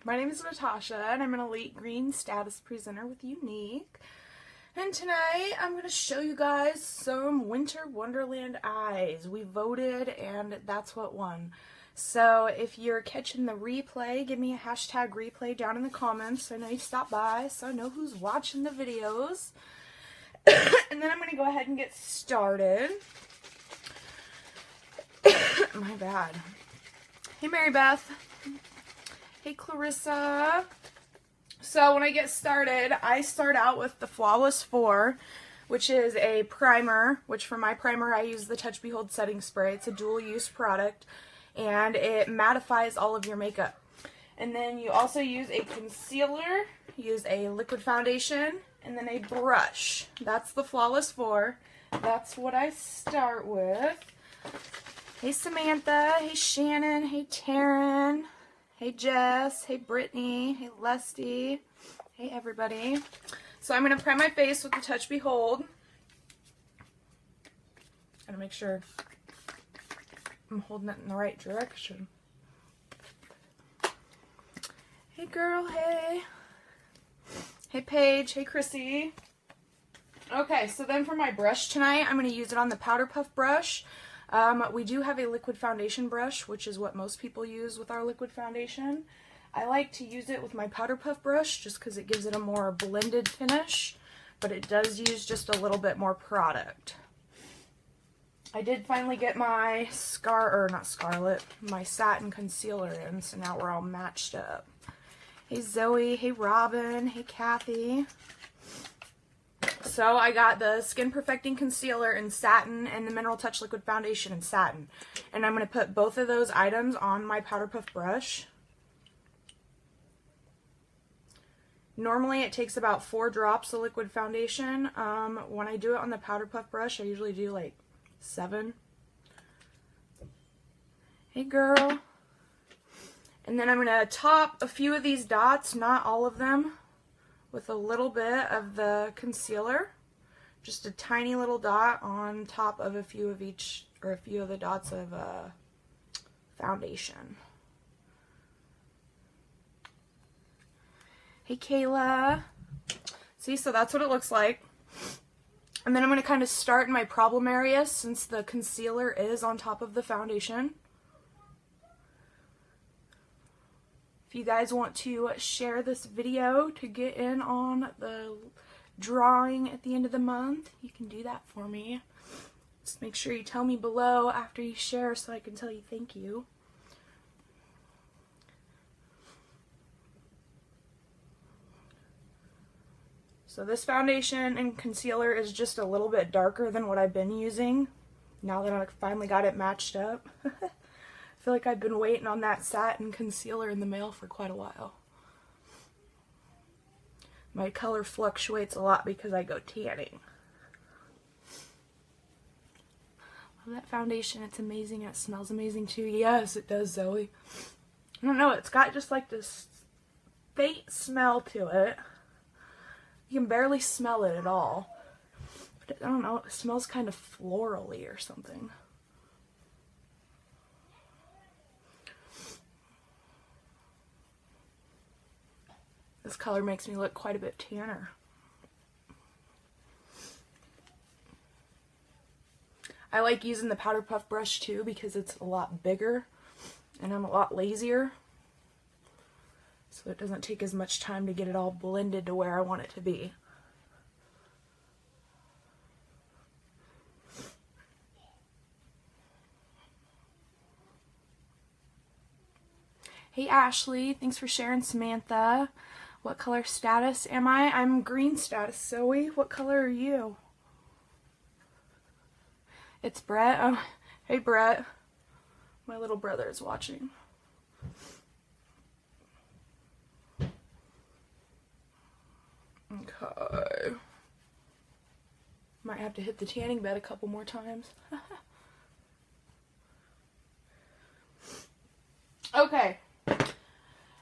My name is Natasha and I'm an elite green status presenter with Younique. And tonight I'm going to show you guys some Winter Wonderland eyes. We voted and that's what won. So if you're catching the replay, give me a hashtag replay down in the comments. I know you stopped by so I know who's watching the videos. And then I'm going to go ahead and get started. My bad. Hey Mary Beth. Hey Clarissa. So when I get started, I start out with the Flawless 4, which is a primer, which for my primer I use the Touch Behold setting spray. It's a dual use product and it mattifies all of your makeup. And then you also use a concealer, use a liquid foundation, and then a brush. That's the Flawless 4. That's what I start with. Hey Samantha, hey Shannon, hey Taryn, hey Jess, hey Brittany, hey Lesty, hey everybody. So I'm going to prime my face with the Touch Behold. Gotta make sure I'm holding it in the right direction. Hey girl, hey. Hey Paige, hey Chrissy. Okay, so then for my brush tonight, I'm going to use it on the Powder Puff brush. We do have a liquid foundation brush, which is what most people use with our liquid foundation. I like to use it with my Powder Puff brush just because it gives it a more blended finish, but it does use just a little bit more product. I did finally get my my satin concealer in, so now we're all matched up. Hey Zoe, hey Robin, hey Kathy. So I got the Skin Perfecting Concealer in satin and the Mineral Touch Liquid Foundation in satin. And I'm going to put both of those items on my Powder Puff brush. Normally it takes about 4 drops of liquid foundation. When I do it on the Powder Puff brush, I usually do like 7. Hey girl. And then I'm going to top a few of these dots, not all of them, with a little bit of the concealer. Just a tiny little dot on top of a few of each, or a few of the dots of foundation. Hey Kayla. See, so that's what it looks like. And then I'm going to kind of start in my problem area since the concealer is on top of the foundation. If you guys want to share this video to get in on the drawing at the end of the month, you can do that for me. Just make sure you tell me below after you share so I can tell you thank you. So this foundation and concealer is just a little bit darker than what I've been using now that I finally got it matched up. I feel like I've been waiting on that satin concealer in the mail for quite a while. My color fluctuates a lot because I go tanning. Love that foundation. It's amazing. It smells amazing too. Yes, it does, Zoe. I don't know. It's got just like this faint smell to it. You can barely smell it at all. But I don't know. It smells kind of florally or something. This color makes me look quite a bit tanner. I like using the Powder Puff brush too because it's a lot bigger and I'm a lot lazier. So it doesn't take as much time to get it all blended to where I want it to be. Hey Ashley, thanks for sharing, Samantha. What color status am I? I'm green status. Zoe, what color are you? It's Brett. Oh, hey Brett. My little brother is watching. Okay. Might have to hit the tanning bed a couple more times. Okay.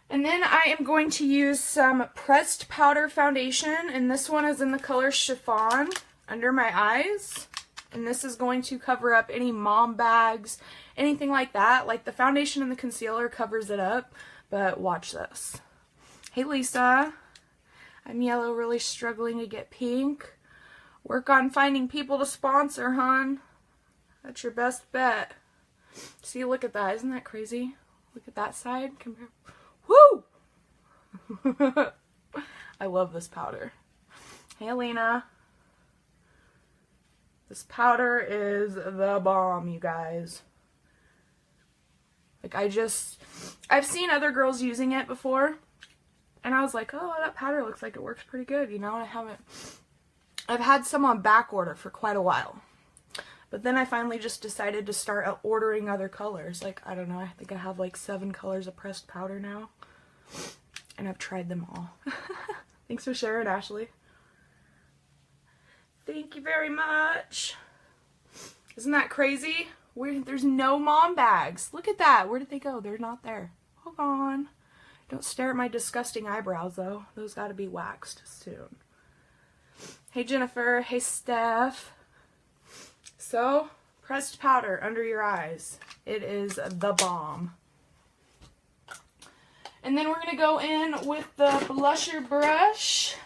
And then I am going to use some pressed powder foundation, and this one is in the color Chiffon under my eyes. And this is going to cover up any mom bags, anything like that. Like the foundation and the concealer covers it up, but watch this. Hey, Lisa. I'm yellow, really struggling to get pink. Work on finding people to sponsor, hon. That's your best bet. See, look at that. Isn't that crazy? Look at that side. Compare. Woo! I love this powder. Hey, Alina. This powder is the bomb, you guys. Like, I've seen other girls using it before, and I was like, oh, that powder looks like it works pretty good, you know? I've had some on back order for quite a while, but then I finally just decided to start ordering other colors. Like, I don't know, I think I have like 7 colors of pressed powder now, and I've tried them all. Thanks for sharing, Ashley. Thank you very much. Isn't that crazy? There's no mom bags. Look at that. Where did they go? They're not there. Hold on. Don't stare at my disgusting eyebrows, though. Those got to be waxed soon. Hey, Jennifer. Hey, Steph. So, pressed powder under your eyes. It is the bomb. And then we're going to go in with the blusher brush.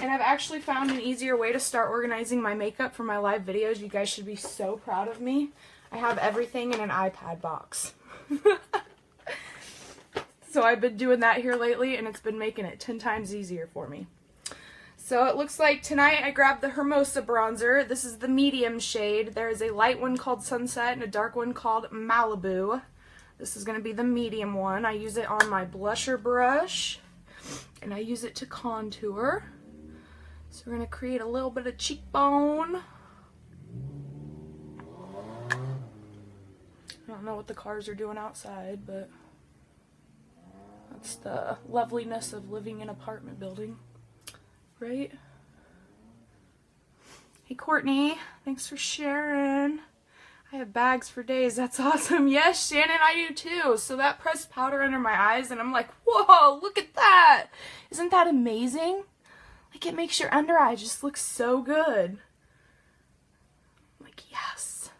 And I've actually found an easier way to start organizing my makeup for my live videos. You guys should be so proud of me. I have everything in an iPad box. So I've been doing that here lately, and it's been making it 10 times easier for me. So it looks like tonight I grabbed the Hermosa bronzer. This is the medium shade. There is a light one called Sunset and a dark one called Malibu. This is going to be the medium one. I use it on my blusher brush, and I use it to contour. So we're going to create a little bit of cheekbone. I don't know what the cars are doing outside, but that's the loveliness of living in an apartment building, right? Hey, Courtney, thanks for sharing. I have bags for days. That's awesome. Yes, Shannon, I do too. So that pressed powder under my eyes, and I'm like, whoa, look at that. Isn't that amazing? Like, it makes your under eye just look so good. I'm like, yes.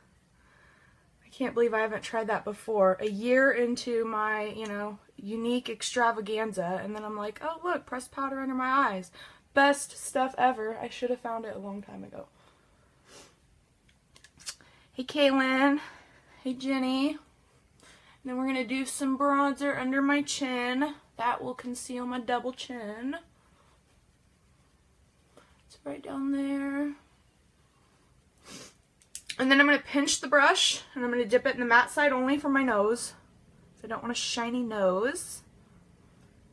I can't believe I haven't tried that before. A year into my, you know, Younique extravaganza, and then I'm like, oh, look, pressed powder under my eyes. Best stuff ever. I should have found it a long time ago. Hey, Kaylin. Hey, Jenny. And then we're going to do some bronzer under my chin. That will conceal my double chin. It's right down there. And then I'm going to pinch the brush, and I'm going to dip it in the matte side only for my nose. I don't want a shiny nose.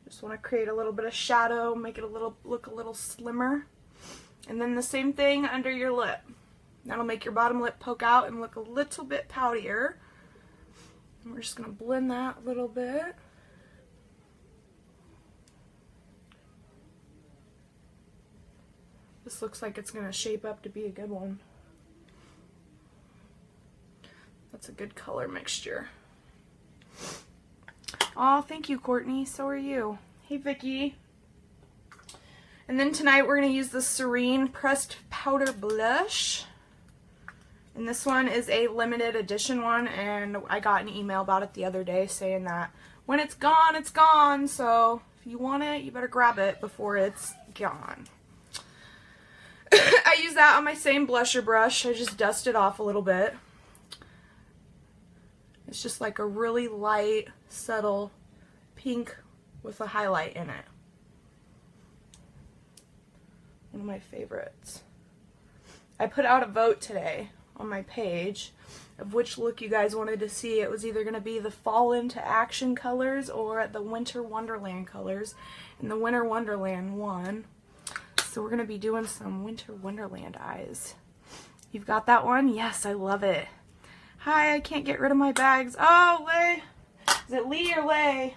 Just want to create a little bit of shadow, make it look a little slimmer. And then the same thing under your lip. That'll make your bottom lip poke out and look a little bit poutier. And we're just going to blend that a little bit. This looks like it's going to shape up to be a good one. That's a good color mixture. Oh, thank you, Courtney. So are you. Hey, Vicky. And then tonight we're going to use the Serene Pressed Powder Blush. And this one is a limited edition one, and I got an email about it the other day saying that when it's gone, it's gone. So if you want it, you better grab it before it's gone. I use that on my same blusher brush. I just dust it off a little bit. It's just like a really light, subtle pink with a highlight in it. One of my favorites. I put out a vote today on my page of which look you guys wanted to see. It was either going to be the Fall into Action colors or the Winter Wonderland colors. And the Winter Wonderland won. So we're going to be doing some Winter Wonderland eyes. You've got that one? Yes, I love it. Hi, I can't get rid of my bags. Oh, Lay. Is it Lee or Lay?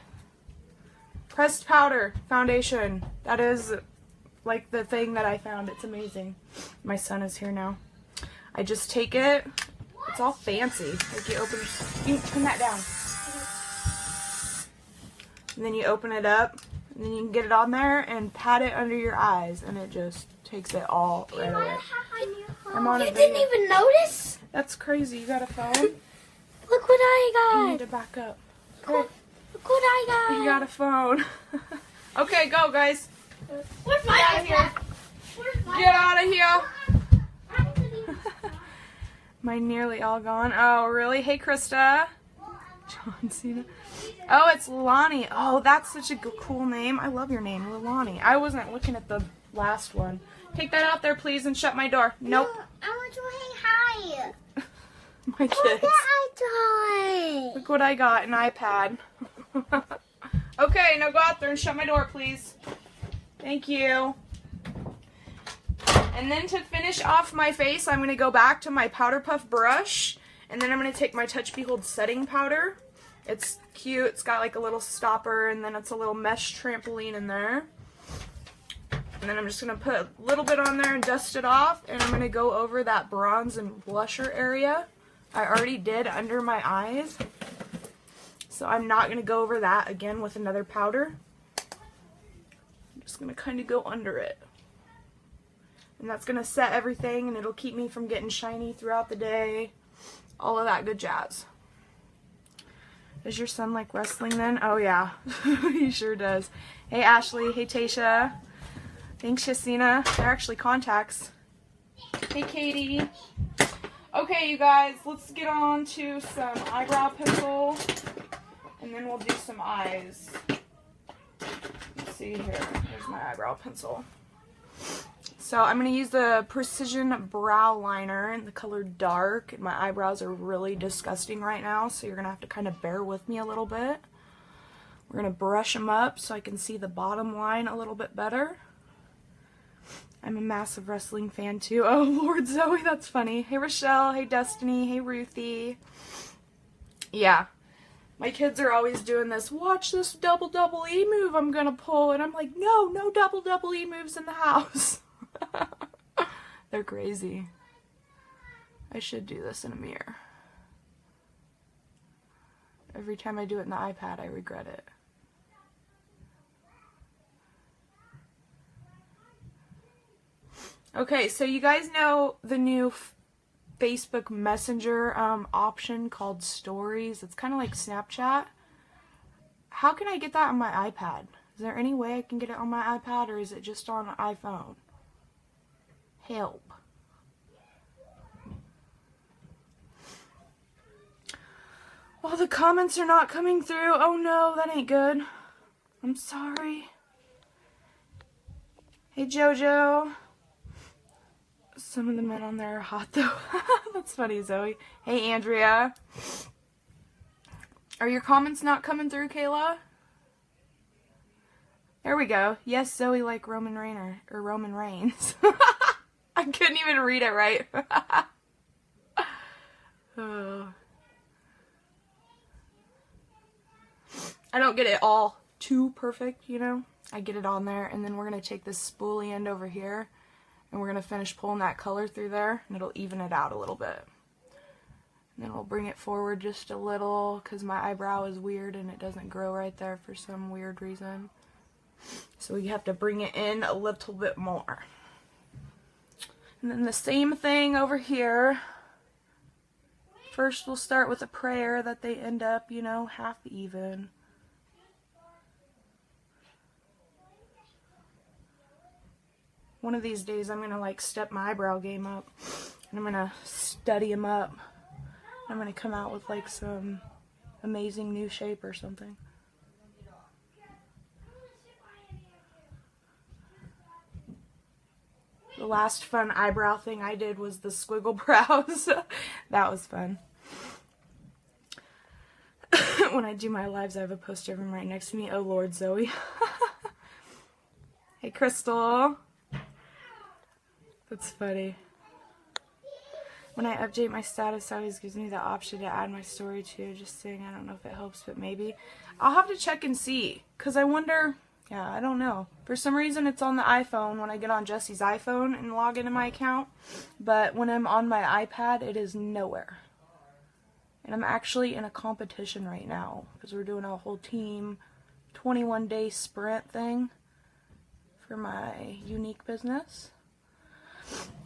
Pressed powder foundation. That is like the thing that I found. It's amazing. My son is here now. I just take it. It's all fancy. Like you turn that down. And then you open it up. And then you can get it on there and pat it under your eyes. And it just takes it all right away. I'm on You didn't even notice? That's crazy. You got a phone? Look what I got. You need to back up. Okay. Look what I got. You got a phone. Okay, go, guys. Where's my iPad? Get out of here. Mine nearly all gone. Oh, really? Hey, Krista. John Cena. Oh, it's Lonnie. Oh, that's such a cool name. I love your name, Lonnie. I wasn't looking at the last one. Take that out there, please, and shut my door. Nope. No, I want to say hi. My kids. Look what I got. Look what I got, an iPad. Okay, now go out there and shut my door, please. Thank you. And then to finish off my face, I'm going to go back to my Powder Puff brush. And then I'm going to take my Touch Behold setting powder. It's cute. It's got like a little stopper, and then it's a little mesh trampoline in there. And then I'm just going to put a little bit on there and dust it off. And I'm going to go over that bronze and blusher area. I already did under my eyes. So I'm not going to go over that again with another powder. I'm just going to kind of go under it. And that's going to set everything, and it'll keep me from getting shiny throughout the day. All of that good jazz. Does your son like wrestling then? Oh yeah, he sure does. Hey Ashley, hey Tasha. Thanks Shasina. They're actually contacts. Hey Katie. Okay you guys, let's get on to some eyebrow pencil. And then we'll do some eyes. Let's see here. Here's my eyebrow pencil. So I'm going to use the Precision Brow Liner in the color Dark. My eyebrows are really disgusting right now, so you're going to have to kind of bear with me a little bit. We're going to brush them up so I can see the bottom line a little bit better. I'm a massive wrestling fan too. Oh, Lord Zoe, that's funny. Hey Rochelle, hey Destiny, hey Ruthie. Yeah. My kids are always doing this, watch this double E move I'm going to pull. And I'm like, no double E moves in the house. They're crazy. I should do this in a mirror. Every time I do it in the iPad, I regret it. Okay, so you guys know the new Facebook Messenger option called Stories. It's kind of like Snapchat. How can I get that on my iPad? Is there any way I can get it on my iPad, or is it just on iPhone? Help. Well, the comments are not coming through. Oh no, that ain't good. I'm sorry. Hey Jojo. Some of the men on there are hot though. That's funny, Zoe. Hey Andrea. Are your comments not coming through, Kayla? There we go. Yes, Zoe like Roman Reigns. I couldn't even read it right. Oh. I don't get it all too perfect, you know. I get it on there, and then we're going to take this spoolie end over here, and we're going to finish pulling that color through there, and it'll even it out a little bit. And then we'll bring it forward just a little, because my eyebrow is weird, and it doesn't grow right there for some weird reason. So we have to bring it in a little bit more. And then the same thing over here. First we'll start with a prayer that they end up, you know, half even. One of these days I'm going to like step my eyebrow game up. And I'm going to study them up. I'm going to come out with like some amazing new shape or something. The last fun eyebrow thing I did was the squiggle brows. That was fun. When I do my lives, I have a poster of him right next to me. Oh, Lord, Zoe. Hey, Crystal. That's funny. When I update my status, it always gives me the option to add my story too. Just saying, I don't know if it helps, but maybe. I'll have to check and see. Because I wonder... Yeah, I don't know. For some reason it's on the iPhone when I get on Jesse's iPhone and log into my account. But when I'm on my iPad, it is nowhere. And I'm actually in a competition right now. Because we're doing a whole team 21-day sprint thing for my Younique business.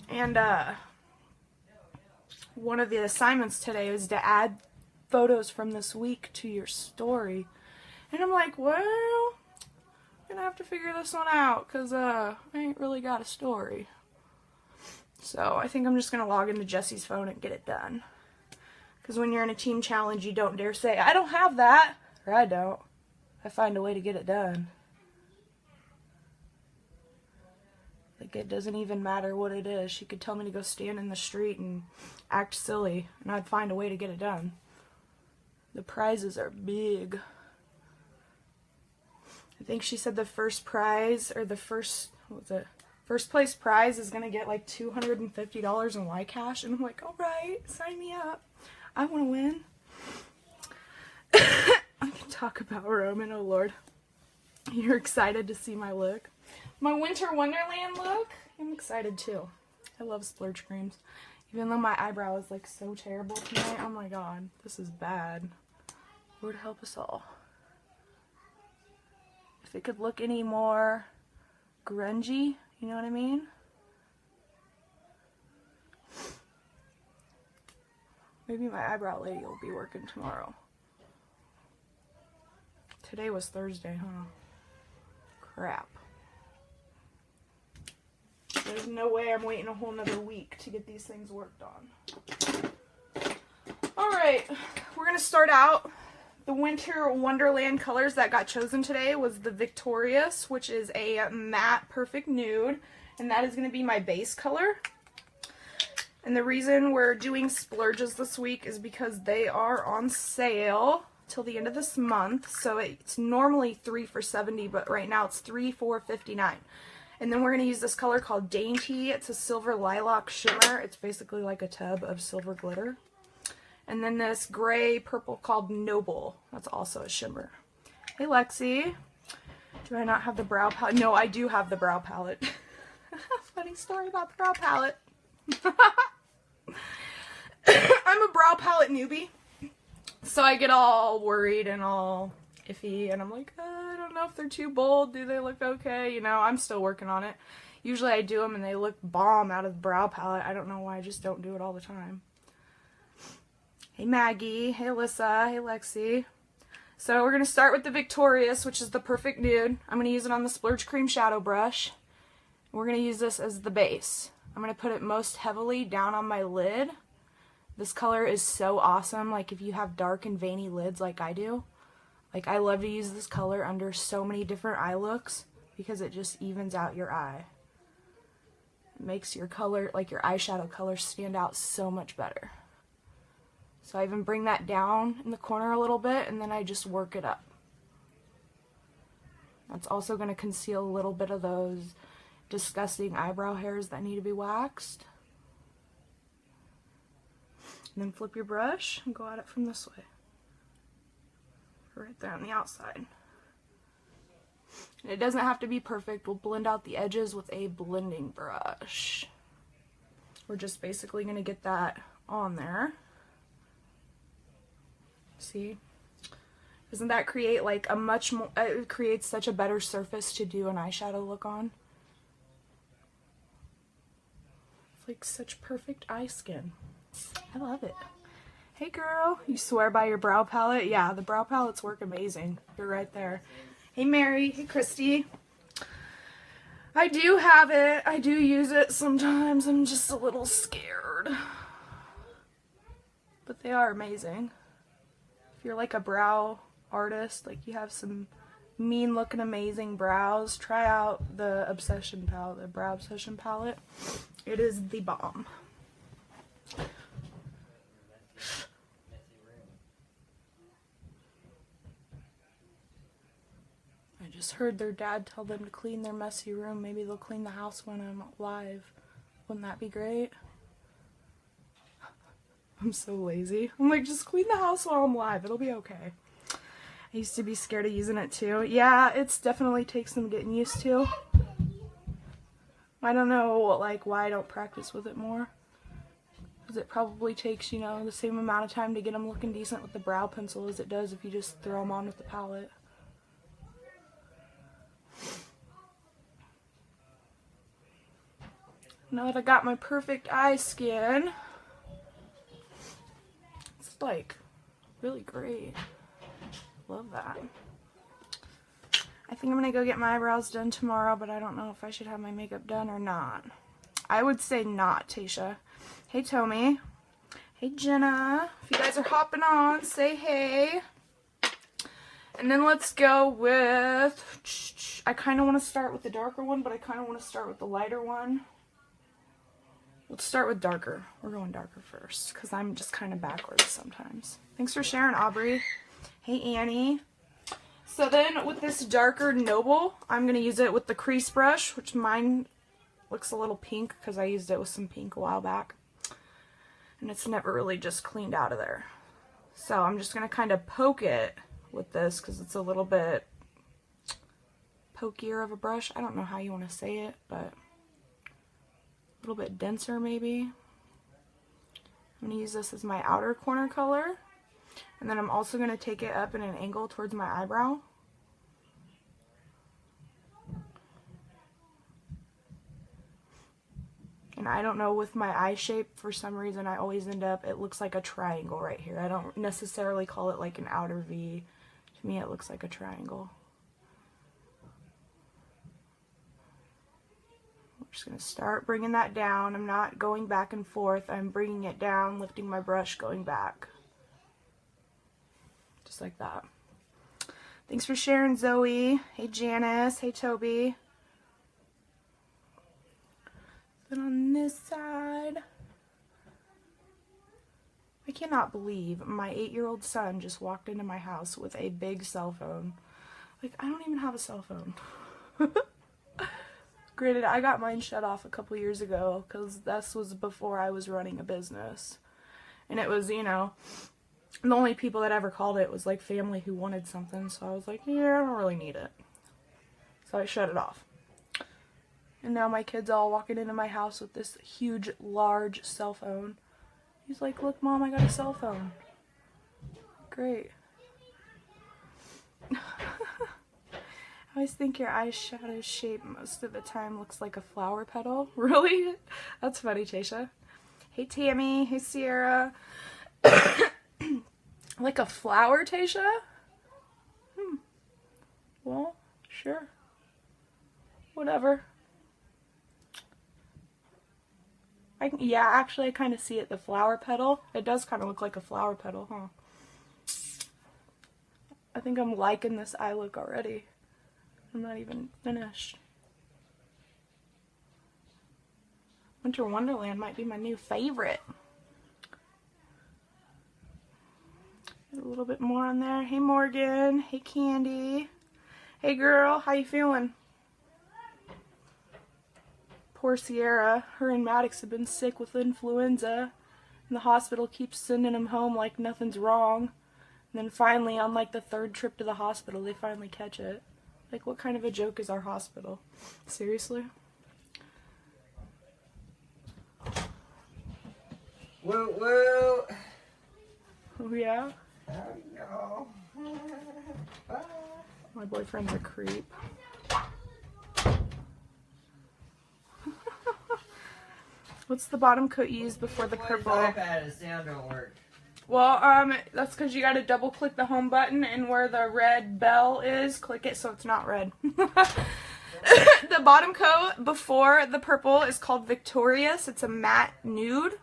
And one of the assignments today was to add photos from this week to your story. And I'm like, well, I'm gonna have to figure this one out because I ain't really got a story. So I think I'm just gonna log into Jesse's phone and get it done. Because when you're in a team challenge, you don't dare say, I don't have that, or I don't. I find a way to get it done. Like, it doesn't even matter what it is. She could tell me to go stand in the street and act silly, and I'd find a way to get it done. The prizes are big. I think she said the first prize, or the first, what was it? First place prize is going to get like $250 in Y cash. And I'm like, all right, sign me up. I want to win. I can talk about Roman, oh Lord. You're excited to see my look. My Winter Wonderland look, I'm excited too. I love splurge creams. Even though my eyebrow is like so terrible tonight, oh my god, this is bad. Lord help us all. If it could look any more grungy, you know what I mean? Maybe my eyebrow lady will be working tomorrow. Today was Thursday, huh? Crap. There's no way I'm waiting a whole nother week to get these things worked on. Alright, we're going to start out. The Winter Wonderland colors that got chosen today was the Victorious, which is a matte perfect nude. And that is going to be my base color. And the reason we're doing splurges this week is because they are on sale till the end of this month. So it's normally 3 for $70, but right now it's 3 for $59. And then we're going to use this color called Dainty. It's a silver lilac shimmer. It's basically like a tub of silver glitter. And then this gray purple called Noble. That's also a shimmer. Hey Lexi. Do I not have the brow palette? No, I do have the brow palette. Funny story about the brow palette. I'm a brow palette newbie. So I get all worried and all iffy. And I'm like, I don't know if they're too bold. Do they look okay? You know, I'm still working on it. Usually I do them and they look bomb out of the brow palette. I don't know why. I just don't do it all the time. Hey Maggie, hey Alyssa, hey Lexi. So we're going to start with the Victorious, which is the perfect nude. I'm going to use it on the Splurge Cream Shadow Brush. We're going to use this as the base. I'm going to put it most heavily down on my lid. This color is so awesome, like if you have dark and veiny lids like I do. Like I love to use this color under so many different eye looks because it just evens out your eye. It makes your color, like your eyeshadow color, stand out so much better. So I even bring that down in the corner a little bit and then I just work it up. That's also going to conceal a little bit of those disgusting eyebrow hairs that need to be waxed. And then flip your brush and go at it from this way. Right there on the outside. And it doesn't have to be perfect. We'll blend out the edges with a blending brush. We're just basically going to get that on there. See? Doesn't that create like a much more, it creates such a better surface to do an eyeshadow look on? It's like such perfect eye skin. I love it. Hey girl, you swear by your brow palette? Yeah, the brow palettes work amazing. You're right there. Hey Mary, hey Christy. I do have it. I do use it sometimes. I'm just a little scared. But they are amazing. If you're like a brow artist, like you have some mean looking amazing brows, try out the Obsession palette, the Brow Obsession palette. It is the bomb. I just heard their dad tell them to clean their messy room. Maybe they'll clean the house when I'm live. Wouldn't that be great? I'm so lazy. I'm like, just clean the house while I'm live. It'll be okay. I used to be scared of using it too. Yeah, it's definitely takes some getting used to. I don't know, like, why I don't practice with it more. Because it probably takes, you know, the same amount of time to get them looking decent with the brow pencil as it does if you just throw them on with the palette. Now that I got my perfect eye skin, it's like really great. Love that. I think I'm going to go get my eyebrows done tomorrow, but I don't know if I should have my makeup done or not. I would say not, Tasha. Hey, Tommy. Hey, Jenna. If you guys are hopping on, say hey. And then let's go with, I kind of want to start with the darker one, but I kind of want to start with the lighter one. Let's start with darker. We're going darker first, because I'm just kind of backwards sometimes. Thanks for sharing, Aubrey. Hey, Annie. So then with this darker Noble, I'm going to use it with the crease brush, which mine looks a little pink because I used it with some pink a while back. And it's never really just cleaned out of there. So I'm just going to kind of poke it with this because it's a little bit pokier of a brush. I don't know how you want to say it, but a little bit denser maybe. I'm going to use this as my outer corner color. And then I'm also going to take it up in an angle towards my eyebrow. And I don't know, with my eye shape, for some reason I always end up, it looks like a triangle right here. I don't necessarily call it like an outer V. To me it looks like a triangle. I'm just going to start bringing that down. I'm not going back and forth. I'm bringing it down, lifting my brush, going back. Just like that. Thanks for sharing, Zoe. Hey, Janice. Hey, Toby. Then on this side, I cannot believe my 8-year-old son just walked into my house with a big cell phone. Like, I don't even have a cell phone. Granted, I got mine shut off a couple years ago because this was before I was running a business. And it was, you know, the only people that ever called it was like family who wanted something, so I was like, yeah, I don't really need it. So I shut it off. And now my kid's all walking into my house with this huge, large cell phone. He's like, look, Mom, I got a cell phone. Great. I always think your eyeshadow shape most of the time looks like a flower petal. Really? That's funny, Tasha. Hey, Tammy. Hey, Sierra. Like a flower, Tasha? Well, sure. Whatever. Yeah, actually I kind of see it, the flower petal. It does kind of look like a flower petal, huh? I think I'm liking this eye look already. I'm not even finished. Winter Wonderland might be my new favorite. A little bit more on there. Hey, Morgan. Hey, Candy. Hey, girl. How you feeling? Poor Sierra. Her and Maddox have been sick with influenza. And the hospital keeps sending them home like nothing's wrong. And then finally, on like the 3rd trip to the hospital, they finally catch it. Like, what kind of a joke is our hospital? Seriously? Woo woo! Oh, yeah? Oh, no. My boyfriend's a creep. What's the bottom coat you use before the purple? iPad, the sound don't work. Well, that's because you got to double click the home button, and where the red bell is, click it so it's not red. The bottom coat before the purple is called Victorious. It's a matte nude.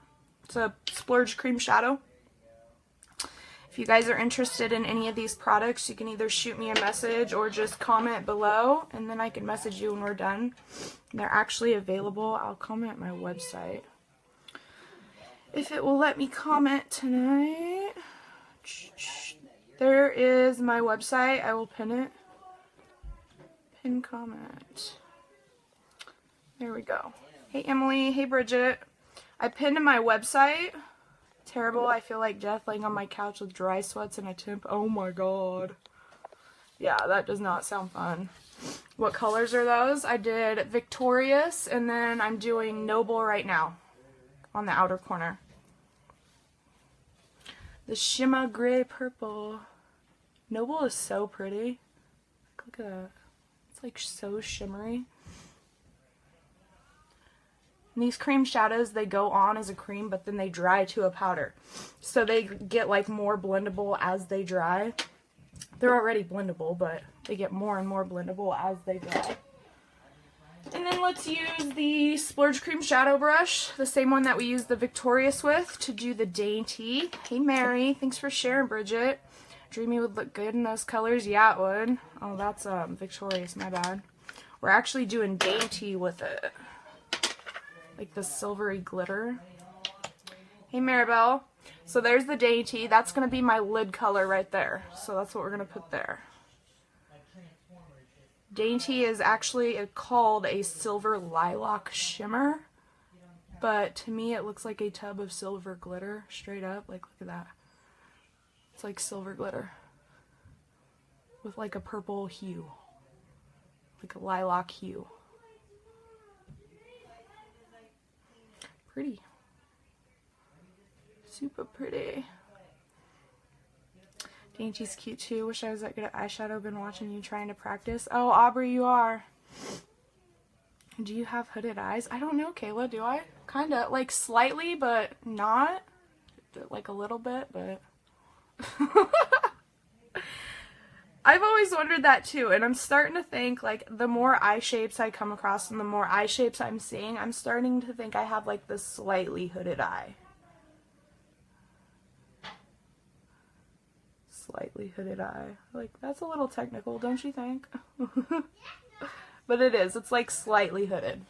It's a splurge cream shadow. If you guys are interested in any of these products, you can either shoot me a message or just comment below, and then I can message you when we're done. They're actually available. I'll comment my website if it will let me comment tonight. There is my website. I will pin it. Pin comment. There we go. Hey, Emily. Hey, Bridget. I pinned my website. Terrible. I feel like death laying on my couch with dry sweats and a temp. Oh my god. Yeah, that does not sound fun. What colors are those? I did Victorious, and then I'm doing Noble right now on the outer corner. The Shimmer Gray Purple. Noble is so pretty. Look at that. It's like so shimmery. And these cream shadows, they go on as a cream, but then they dry to a powder. So they get like more blendable as they dry. They're already blendable, but they get more and more blendable as they dry. And then let's use the Splurge Cream Shadow Brush, the same one that we used the Victorious with, to do the Dainty. Hey Mary, thanks for sharing, Bridget. Dreamy would look good in those colors. Yeah, it would. Oh, that's Victorious, my bad. We're actually doing Dainty with it. Like the silvery glitter. Hey Maribel. So there's the Dainty. That's going to be my lid color right there. So that's what we're going to put there. Dainty is actually called a silver lilac shimmer. But to me it looks like a tub of silver glitter. Straight up. Like, look at that. It's like silver glitter. With like a purple hue. Like a lilac hue. Pretty. Super pretty. Dainty's cute too. Wish I was that good at eyeshadow. Been watching you trying to practice. Oh, Aubrey, you are. Do you have hooded eyes? I don't know, Kayla. Do I? Kinda. Like slightly, but not. Like a little bit, but... I've always wondered that too, and I'm starting to think, like, the more eye shapes I come across and the more eye shapes I'm seeing, I'm starting to think I have, like, this slightly hooded eye. Slightly hooded eye. Like, that's a little technical, don't you think? But it is. It's, like, slightly hooded.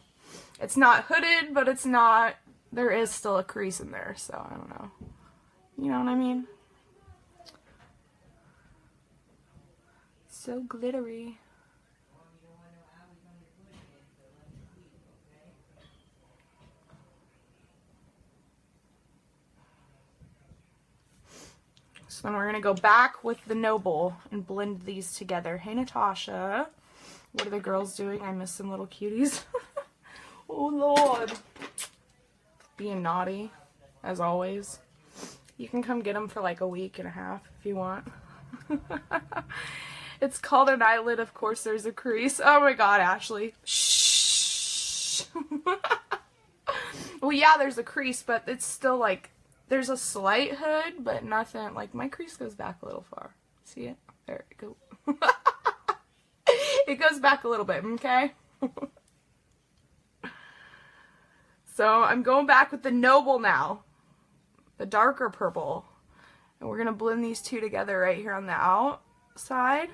It's not hooded, but it's not... There is still a crease in there, so I don't know. You know what I mean? So glittery. So then we're going to go back with the Noble and blend these together. Hey Natasha. What are the girls doing? I miss some little cuties. Oh Lord. Being naughty, as always. You can come get them for like a week and a half if you want. It's called an eyelid. Of course there's a crease. Oh my god, Ashley. Shh. Well, yeah, there's a crease, but it's still like, there's a slight hood, but nothing. Like, my crease goes back a little far. See it? There it goes. It goes back a little bit, okay? So I'm going back with the Noble now. The darker purple. And we're going to blend these two together right here on the outside.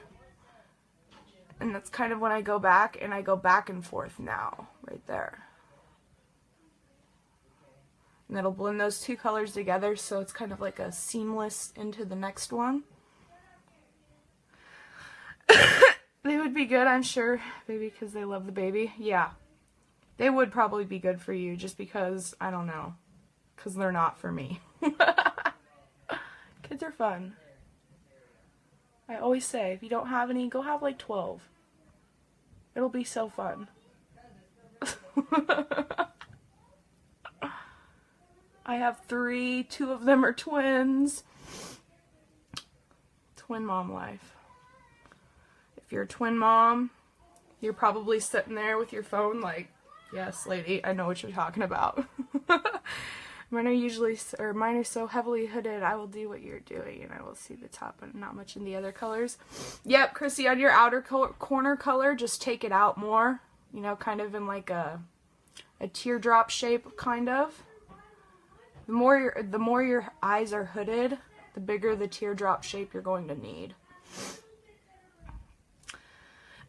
And that's kind of when I go back, and I go back and forth now, right there. And it'll blend those two colors together, so it's kind of like a seamless into the next one. They would be good, I'm sure, maybe because they love the baby. Yeah, they would probably be good for you, just because, I don't know, because they're not for me. Kids are fun. I always say, if you don't have any, go have like 12. It'll be so fun. I have 3, 2 of them are twins. Twin mom life. If you're a twin mom, you're probably sitting there with your phone like, yes, lady, I know what you're talking about. Mine are so heavily hooded, I will do what you're doing, and I will see the top, but not much in the other colors. Yep, Chrissy, on your outer corner color, just take it out more. You know, kind of in like a teardrop shape, kind of. The more your eyes are hooded, the bigger the teardrop shape you're going to need.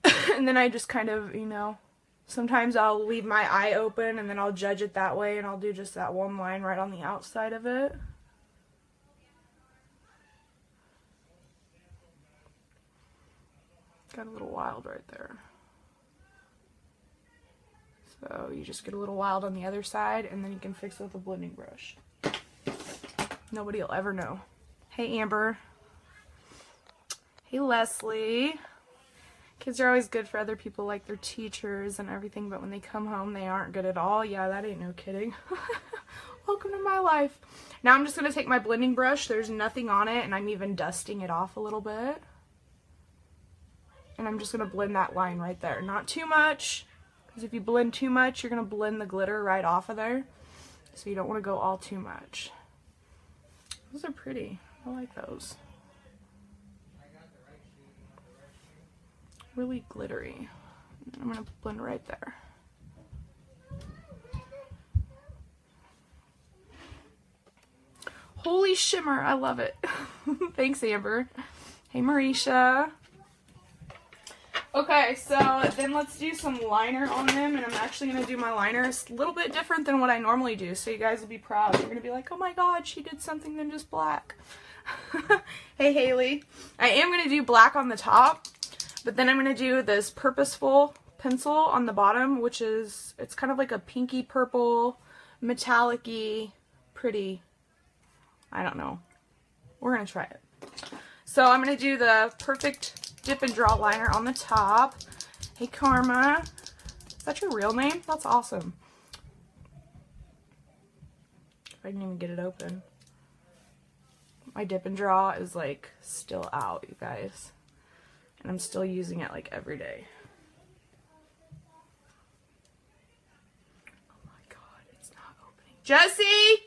And then I just kind of, you know, sometimes I'll leave my eye open and then I'll judge it that way, and I'll do just that one line right on the outside of it. Got a little wild right there. So you just get a little wild on the other side, and then you can fix it with a blending brush. Nobody will ever know. Hey Amber. Hey Leslie. Kids are always good for other people, like their teachers and everything, but when they come home, they aren't good at all. Yeah, that ain't no kidding. Welcome to my life. Now I'm just going to take my blending brush. There's nothing on it, and I'm even dusting it off a little bit. And I'm just going to blend that line right there. Not too much, because if you blend too much, you're going to blend the glitter right off of there. So you don't want to go all too much. Those are pretty. I like those. really glittery. I'm going to blend right there. Holy shimmer, I love it. Thanks, Amber. Hey, Marisha. Okay, so then let's do some liner on them, and I'm actually going to do my liner a little bit different than what I normally do, so you guys will be proud. You're going to be like, oh my god, she did something than just black. Hey, Haley. I am going to do black on the top, but then I'm going to do this purposeful pencil on the bottom, which is, it's kind of like a pinky purple, metallic-y, pretty, I don't know. We're going to try it. So I'm going to do the perfect dip and draw liner on the top. Hey, Karma. Is that your real name? That's awesome. I didn't even get it open. My dip and draw is like still out, you guys. And I'm still using it like every day. Oh my god, it's not opening. Jesse!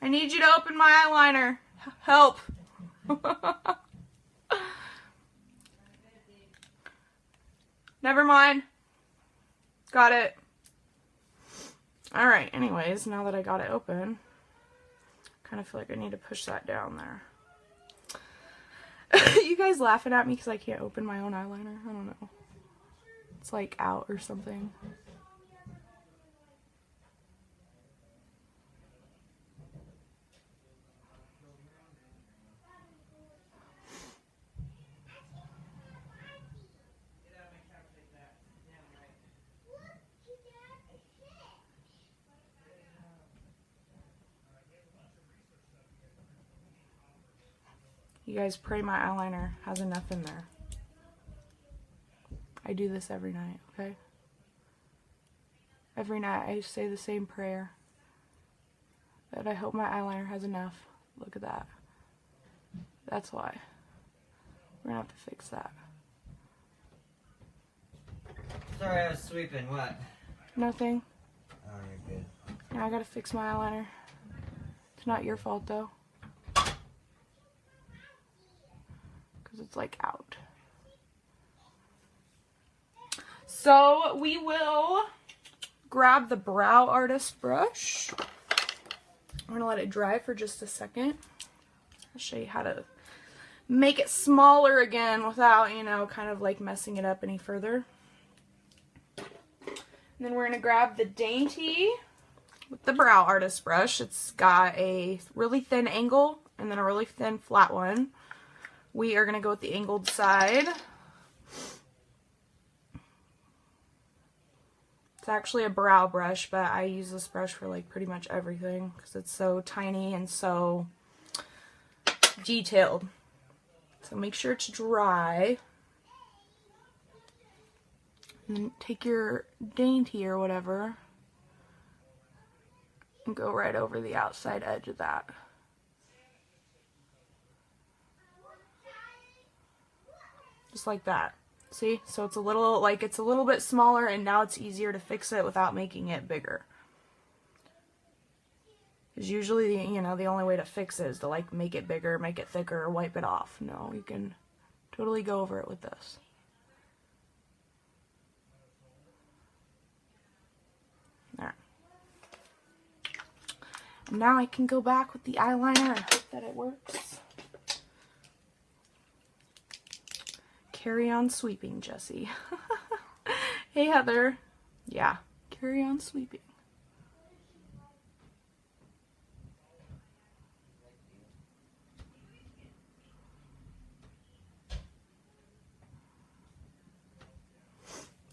I need you to open my eyeliner. Help. Never mind. Got it. Alright, anyways, now that I got it open, I kind of feel like I need to push that down there. You guys laughing at me because I can't open my own eyeliner? I don't know. It's like out or something. You guys pray my eyeliner has enough in there. I do this every night, okay? Every night I say the same prayer. That I hope my eyeliner has enough. Look at that. That's why. We're gonna have to fix that. Sorry, I was sweeping. What? Nothing. Oh, you're good. Now I gotta fix my eyeliner. It's not your fault though. It's like out. So we will grab the brow artist brush. I'm gonna let it dry for just a second. I'll show you how to make it smaller again without, you know, kind of like messing it up any further. And then we're gonna grab the Dainty with the brow artist brush. It's got a really thin angle and then a really thin flat one. We are going to go with the angled side. It's actually a brow brush, but I use this brush for like pretty much everything because it's so tiny and so detailed. So make sure it's dry. And then take your Dainty or whatever and go right over the outside edge of that. Just like that. See? So it's a little, like, it's a little bit smaller and now it's easier to fix it without making it bigger. Because usually, you know, the only way to fix it is to, like, make it bigger, make it thicker, or wipe it off. No, you can totally go over it with this. There. And now I can go back with the eyeliner and hope that it works. Carry on sweeping, Jessie. Hey, Heather. Yeah, carry on sweeping.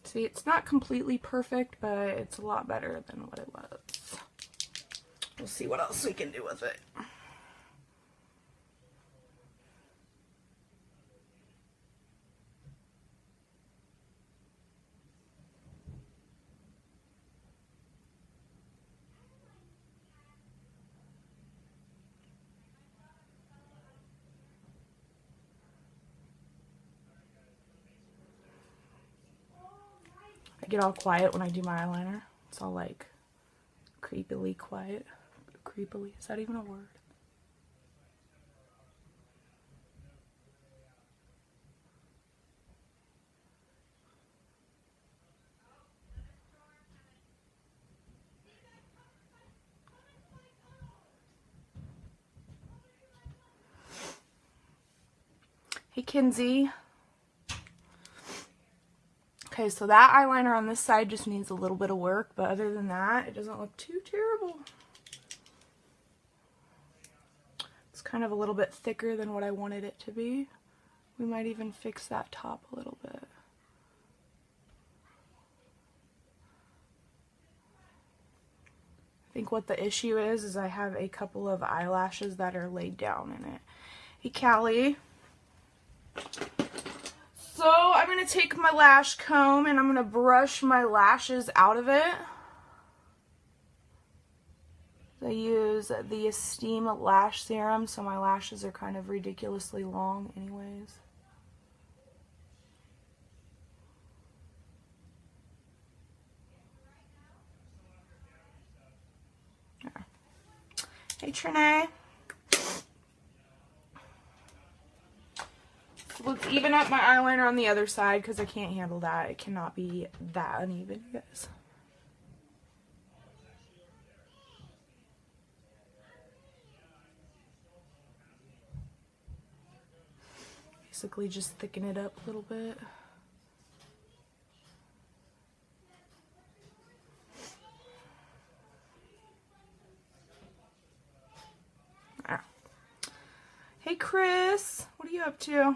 See, it's not completely perfect, but it's a lot better than what it was. We'll see what else we can do with it. I get all quiet when I do my eyeliner. It's all like creepily quiet. Creepily, is that even a word? Hey, Kinsey. Okay, so that eyeliner on this side just needs a little bit of work, but other than that, it doesn't look too terrible. It's kind of a little bit thicker than what I wanted it to be. We might even fix that top a little bit. I think what the issue is I have a couple of eyelashes that are laid down in it. Hey, Callie. So I'm going to take my lash comb and I'm going to brush my lashes out of it. I use the Esteem Lash Serum, so my lashes are kind of ridiculously long anyways. There. Hey, Trinae. Let's even up my eyeliner on the other side because I can't handle that. It cannot be that uneven, you guys. Basically just thicken it up a little bit. There. Hey, Chris, what are you up to?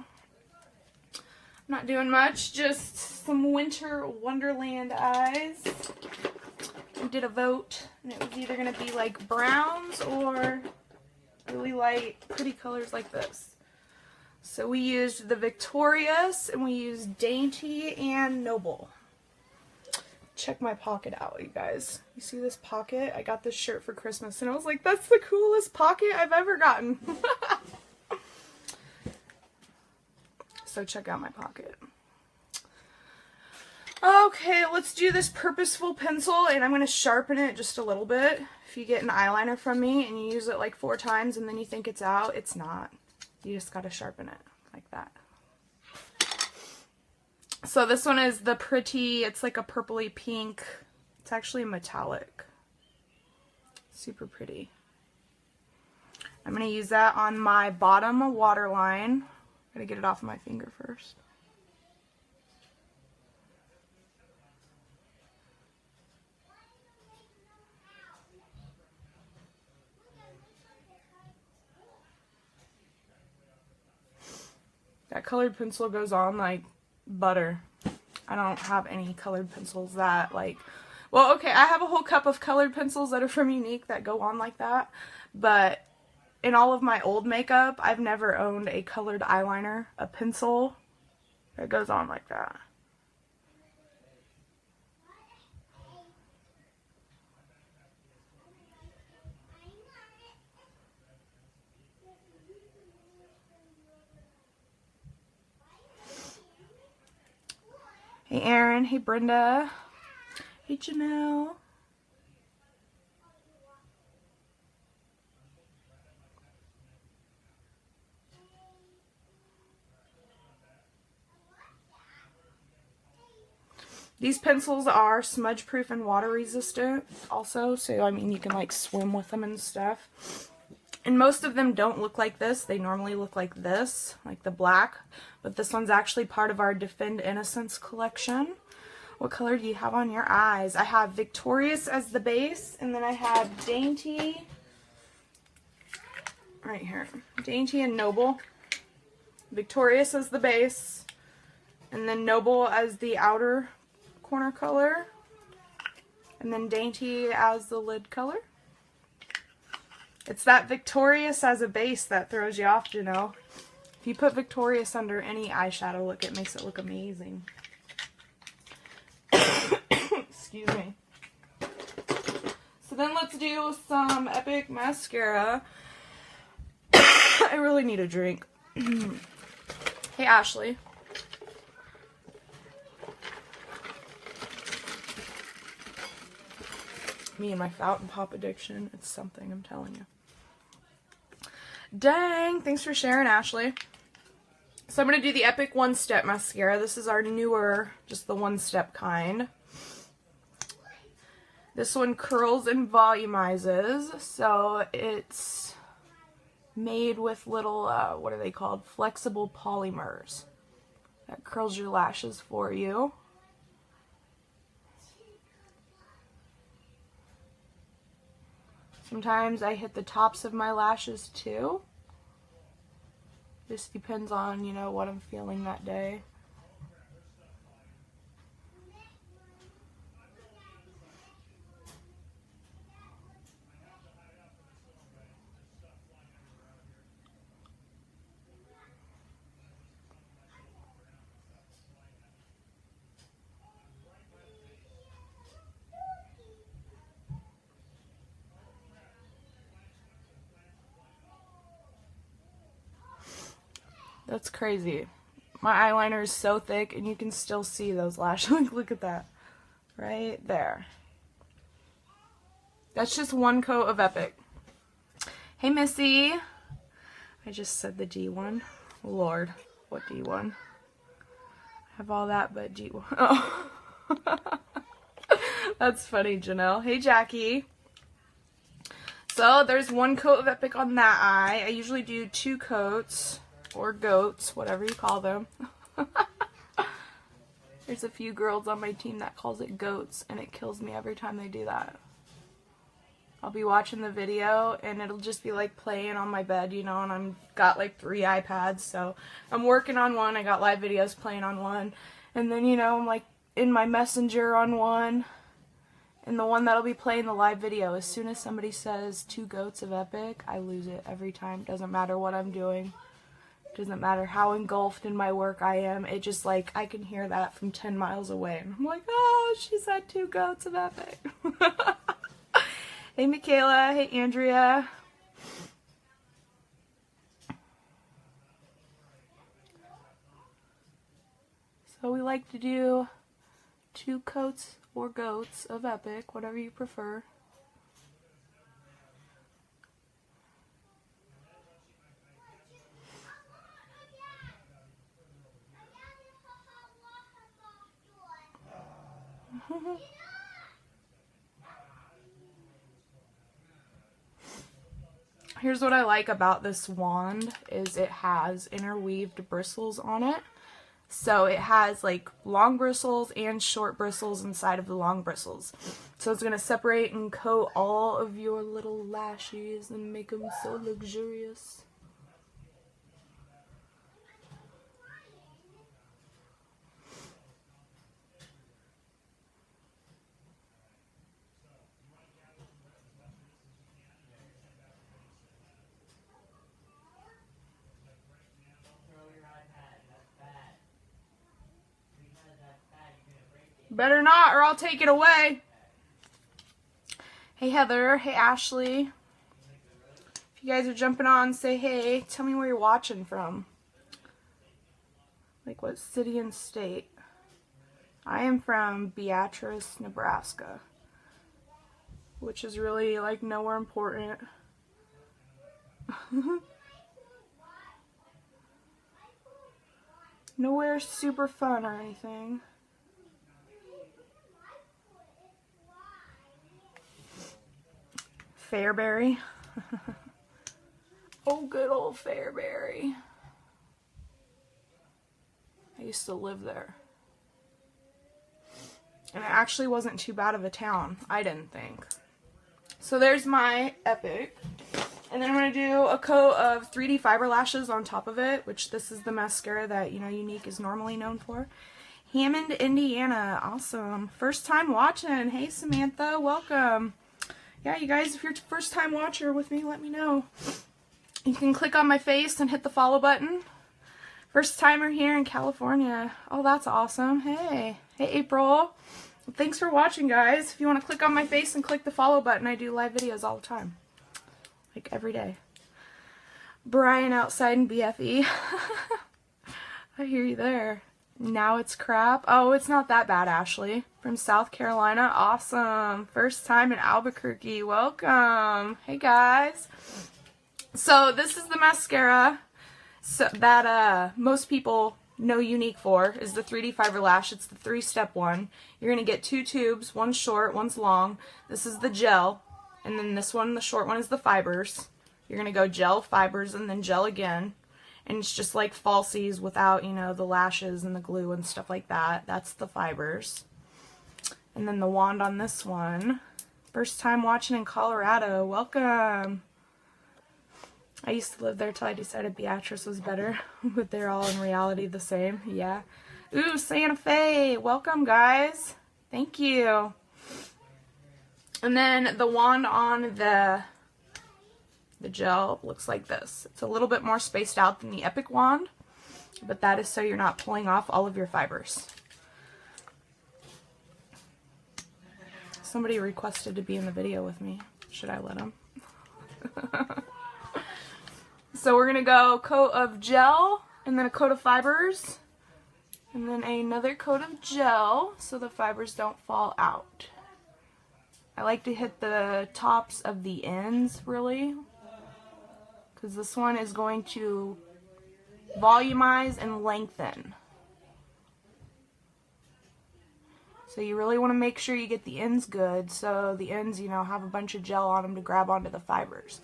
Not doing much, just some Winter Wonderland eyes. We did a vote, and it was either going to be like browns or really light, pretty colors like this. So we used the Victorious, and we used Dainty and Noble. Check my pocket out, you guys. You see this pocket? I got this shirt for Christmas, and I was like, that's the coolest pocket I've ever gotten. So check out my pocket. Okay, let's do this purposeful pencil, and I'm going to sharpen it just a little bit. If you get an eyeliner from me and you use it like 4 times and then you think it's out, it's not. You just got to sharpen it like that. So this one is the pretty, it's like a purpley pink. It's actually metallic. Super pretty. I'm going to use that on my bottom waterline. Gotta get it off of my finger first. That colored pencil goes on like butter. I don't have any colored pencils that like, well, okay, I have a whole cup of colored pencils that are from Younique that go on like that, but in all of my old makeup, I've never owned a colored eyeliner, a pencil that goes on like that. Hey, Erin. Hey, Brenda. Hey, Janelle. These pencils are smudge proof and water resistant also, so I mean you can like swim with them and stuff. And most of them don't look like this. They normally look like this, like the black, but this one's actually part of our Defend Innocence collection. What color do you have on your eyes? I have Victorious as the base, and then I have Dainty right here. Dainty and Noble. Victorious as the base, and then Noble as the outer corner color, and then Dainty as the lid color. It's that Victorious as a base that throws you off, you know. If you put Victorious under any eyeshadow look, it makes it look amazing. Excuse me. So then let's do some Epic mascara. I really need a drink. Hey, Ashley. Me and my fountain pop addiction. It's something, I'm telling you. Dang, thanks for sharing, Ashley. So I'm going to do the Epic One Step mascara. This is our newer, just the one step kind. This one curls and volumizes, so it's made with little, what are they called? Flexible polymers. That curls your lashes for you. Sometimes I hit the tops of my lashes too. Just depends on, you know, what I'm feeling that day. That's crazy. My eyeliner is so thick and you can still see those lashes. Look at that. Right there. That's just one coat of Epic. Hey Missy. I just said the D1. Lord, what D1? I have all that but D1. Oh. That's funny, Janelle. Hey Jackie. So there's one coat of Epic on that eye. I usually do 2 coats. Or goats, whatever you call them. There's a few girls on my team that calls it goats, and it kills me every time they do that. I'll be watching the video, and it'll just be like playing on my bed, you know, and I'm got like 3 iPads, so I'm working on one, I got live videos playing on one, and then, you know, I'm like in my messenger on one, and the one that'll be playing the live video, as soon as somebody says 2 goats of Epic, I lose it every time. Doesn't matter what I'm doing. Doesn't matter how engulfed in my work I am. It just like, I can hear that from 10 miles away. And I'm like, oh, she said 2 goats of Epic. Hey, Michaela. Hey, Andrea. So we like to do 2 coats or goats of Epic, whatever you prefer. Here's what I like about this wand is it has interweaved bristles on it. So it has like long bristles and short bristles inside of the long bristles. So it's going to separate and coat all of your little lashes and make them so luxurious. Better not, or I'll take it away. Hey Heather, hey Ashley. If you guys are jumping on, say hey. Tell me where you're watching from. Like what city and state. I am from Beatrice, Nebraska. Which is really like nowhere important. Nowhere super fun or anything. Fairbury. Oh, good old Fairbury. I used to live there. And it actually wasn't too bad of a town, I didn't think. So there's my Epic. And then I'm going to do a coat of 3D fiber lashes on top of it, which this is the mascara that, you know, Younique is normally known for. Hammond, Indiana. Awesome. First time watching. Hey, Samantha. Welcome. Yeah, you guys, if you're a first time watcher with me, let me know. You can click on my face and hit the follow button. First timer here in California. Oh, that's awesome. Hey. Hey, April. Thanks for watching, guys. If you want to click on my face and click the follow button, I do live videos all the time. Like every day. Brian outside in BFE. I hear you there. Now it's crap. Oh, it's not that bad, Ashley. From South Carolina. Awesome. First time in Albuquerque. Welcome. Hey, guys. So, this is the mascara that most people know Younique for, is the 3D Fiber Lash. It's the 3-step one. You're going to get 2 tubes. One's short, one's long. This is the gel. And then this one, the short one, is the fibers. You're going to go gel, fibers, and then gel again. And it's just like falsies without, you know, the lashes and the glue and stuff like that. That's the fibers. And then the wand on this one. First time watching in Colorado. Welcome. I used to live there till I decided Beatrice was better. But they're all in reality the same. Yeah. Ooh, Santa Fe. Welcome, guys. Thank you. And then the wand on the gel looks like this. It's a little bit more spaced out than the Epic wand, but that is so you're not pulling off all of your fibers. Somebody requested to be in the video with me. Should I let them? So we're going to go coat of gel, and then a coat of fibers, and then another coat of gel so the fibers don't fall out. I like to hit the tops of the ends, really, because this one is going to volumize and lengthen. So you really want to make sure you get the ends good, so the ends, you know, have a bunch of gel on them to grab onto the fibers.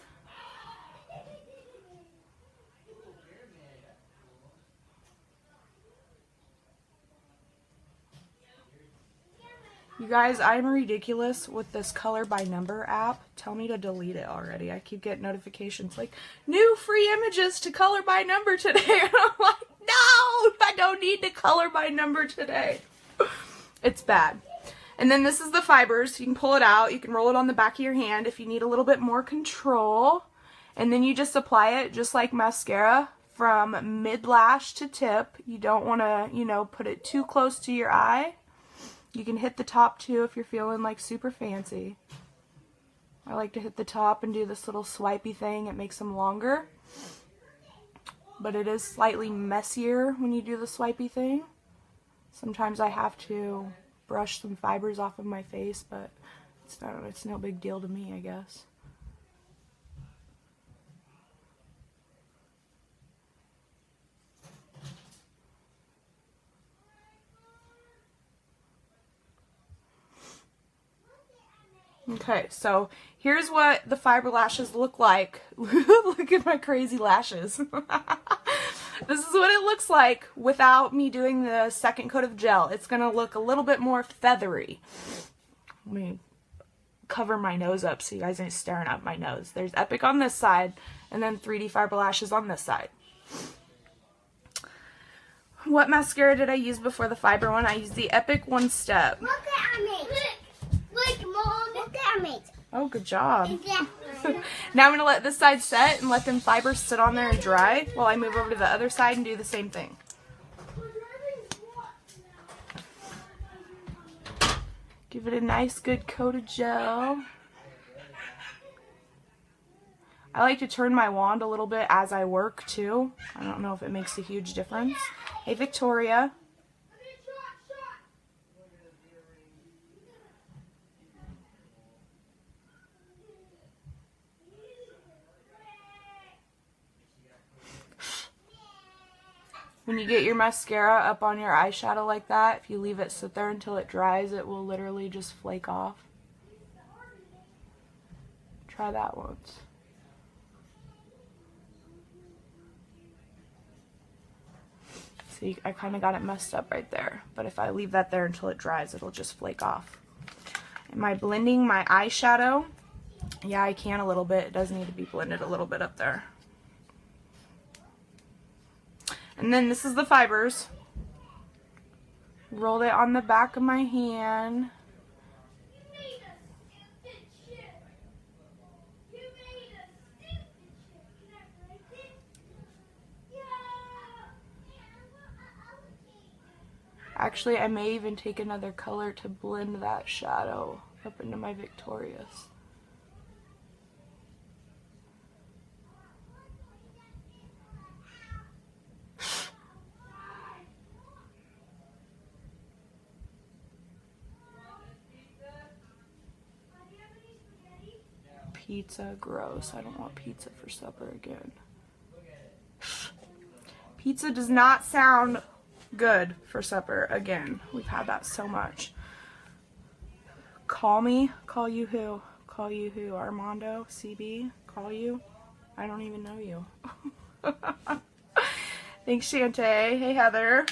You guys, I'm ridiculous with this color by number app. Tell me to delete it already. I keep getting notifications like, new free images to color by number today. And I'm like, no, I don't need to color by number today. It's bad. And then this is the fibers. You can pull it out. You can roll it on the back of your hand if you need a little bit more control. And then you just apply it just like mascara from mid-lash to tip. You don't want to, you know, put it too close to your eye. You can hit the top too if you're feeling like super fancy. I like to hit the top and do this little swipey thing. It makes them longer. But it is slightly messier when you do the swipey thing. Sometimes I have to brush some fibers off of my face, but it's no big deal to me, I guess. Okay, so here's what the fiber lashes look like. Look at my crazy lashes. This is what it looks like without me doing the second coat of gel. It's going to look a little bit more feathery. Let me cover my nose up so you guys aren't staring at my nose. There's Epic on this side, and then 3D fiber lashes on this side. What mascara did I use before the fiber one? I used the Epic One Step. Look at me. Look, Mom. Look at me. Oh, good job. Now I'm going to let this side set and let them fibers sit on there and dry while I move over to the other side and do the same thing. Give it a nice good coat of gel. I like to turn my wand a little bit as I work too. I don't know if it makes a huge difference. Hey, Victoria. When you get your mascara up on your eyeshadow like that, if you leave it sit there until it dries, it will literally just flake off. Try that once. See, I kind of got it messed up right there. But if I leave that there until it dries, it'll just flake off. Am I blending my eyeshadow? Yeah, I can a little bit. It does need to be blended a little bit up there. And then this is the fibers. Rolled it on the back of my hand. Actually, I may even take another color to blend that shadow up into my Victorious. Pizza, gross. I don't want pizza for supper again. Pizza does not sound good for supper again. We've had that so much. Call me? Call you who? Call you who? Armando? CB? Call you? I don't even know you. Thanks, Shantae. Hey, Heather.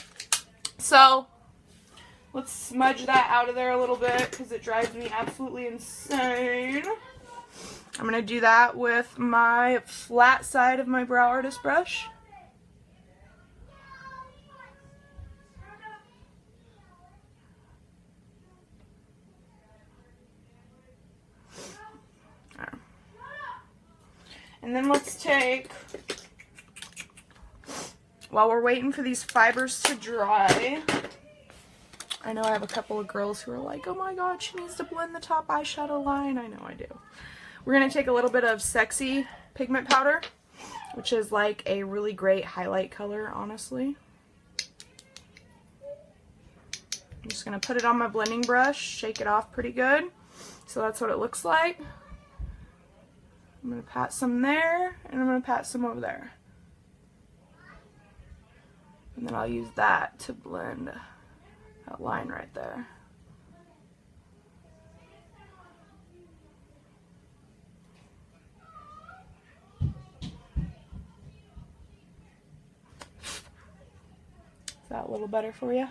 So, let's smudge that out of there a little bit because it drives me absolutely insane. I'm going to do that with my flat side of my Brow Artist brush. And then let's take, while we're waiting for these fibers to dry, I know I have a couple of girls who are like, oh my god, she needs to blend the top eyeshadow line. I know I do. We're going to take a little bit of Sexy pigment powder, which is like a really great highlight color, honestly. I'm just going to put it on my blending brush, shake it off pretty good. So that's what it looks like. I'm going to pat some there, and I'm going to pat some over there. And then I'll use that to blend that line right there. Is that a little better for you?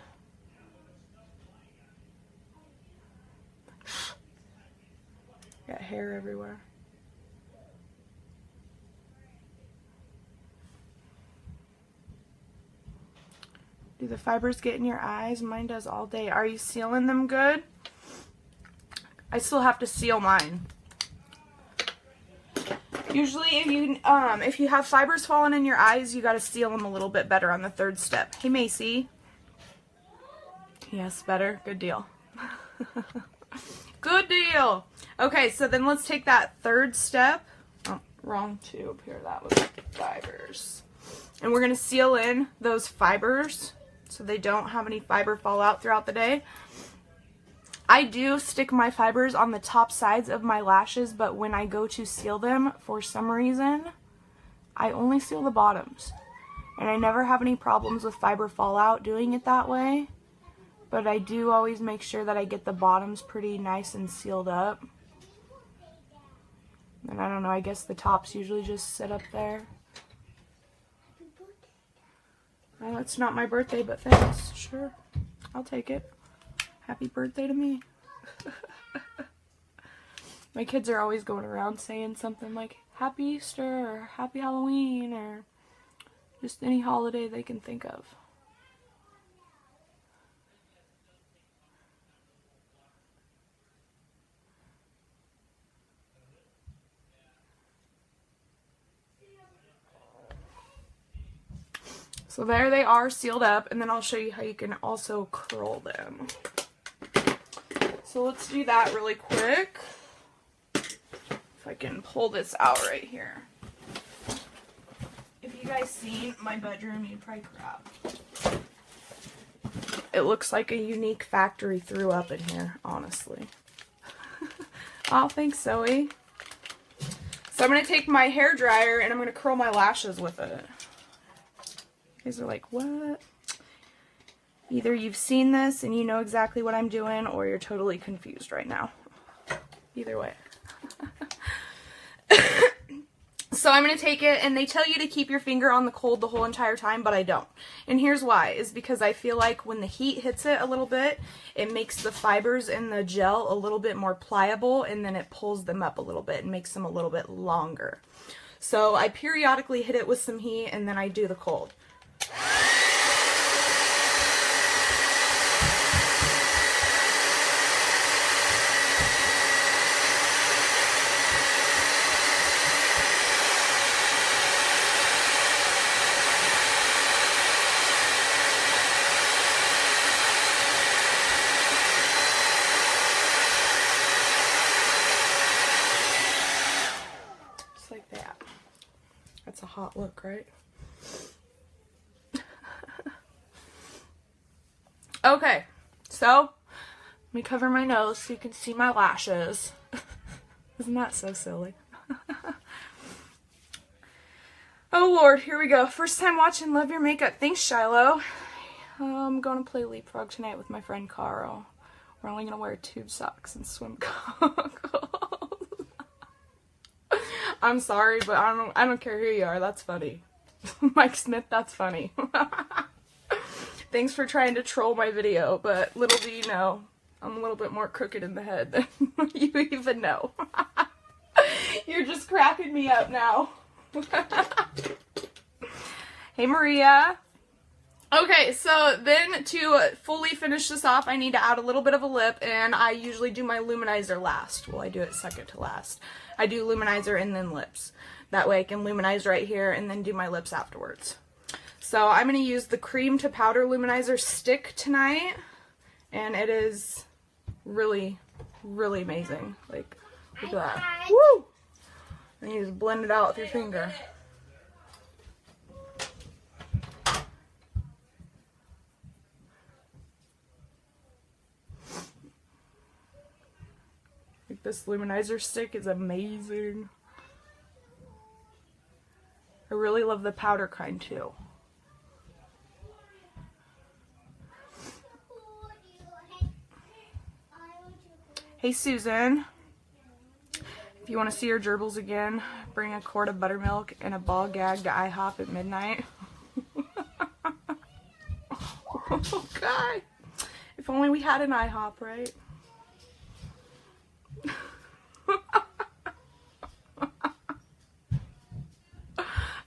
Got hair everywhere. Do the fibers get in your eyes? Mine does all day. Are you sealing them good? I still have to seal mine. Usually if you have fibers falling in your eyes, you got to seal them a little bit better on the third step. Hey, Macy. Yes, better. Good deal. Good deal. Okay, so then let's take that third step. Oh, wrong tube here. That was fibers. And we're going to seal in those fibers so they don't have any fiber fallout throughout the day. I do stick my fibers on the top sides of my lashes, but when I go to seal them, for some reason, I only seal the bottoms. And I never have any problems with fiber fallout doing it that way. But I do always make sure that I get the bottoms pretty nice and sealed up. And I don't know, I guess the tops usually just sit up there. Well, it's not my birthday, but thanks. Sure, I'll take it. Happy birthday to me. My kids are always going around saying something like Happy Easter or Happy Halloween or just any holiday they can think of. So there they are, sealed up, and then I'll show you how you can also curl them. So let's do that really quick. If I can pull this out right here. If you guys seen my bedroom, you'd probably crap. It looks like a Younique factory threw up in here, honestly. Oh, thanks, Zoe. So I'm going to take my hair dryer and I'm going to curl my lashes with it. You guys are like, what? Either you've seen this and you know exactly what I'm doing, or you're totally confused right now. Either way. So I'm going to take it, and they tell you to keep your finger on the cold the whole entire time, but I don't. And here's why, is because I feel like when the heat hits it a little bit, it makes the fibers in the gel a little bit more pliable, and then it pulls them up a little bit and makes them a little bit longer. So I periodically hit it with some heat, and then I do the cold. Just like that. That's a hot look, right? Okay, so let me cover my nose so you can see my lashes. Isn't that so silly? Oh Lord, here we go. First time watching, love your makeup. Thanks, Shiloh. I'm going to play leapfrog tonight with my friend Carl. We're only going to wear tube socks and swim goggles. I'm sorry, but I don't care who you are. That's funny. Mike Smith, that's funny. Thanks for trying to troll my video, but little do you know, I'm a little bit more crooked in the head than you even know. You're just cracking me up now. Hey, Maria. Okay, so then to fully finish this off, I need to add a little bit of a lip, and I usually do my luminizer last. Well, I do it second to last. I do luminizer and then lips. That way I can luminize right here and then do my lips afterwards. So I'm going to use the cream to powder luminizer stick tonight, and it is really, really amazing. Like, look at that. Woo! And you just blend it out with your finger. Like, this luminizer stick is amazing. I really love the powder kind too. Hey Susan, if you want to see your gerbils again, bring a quart of buttermilk and a ball gag to IHOP at midnight. Okay. If only we had an IHOP, right?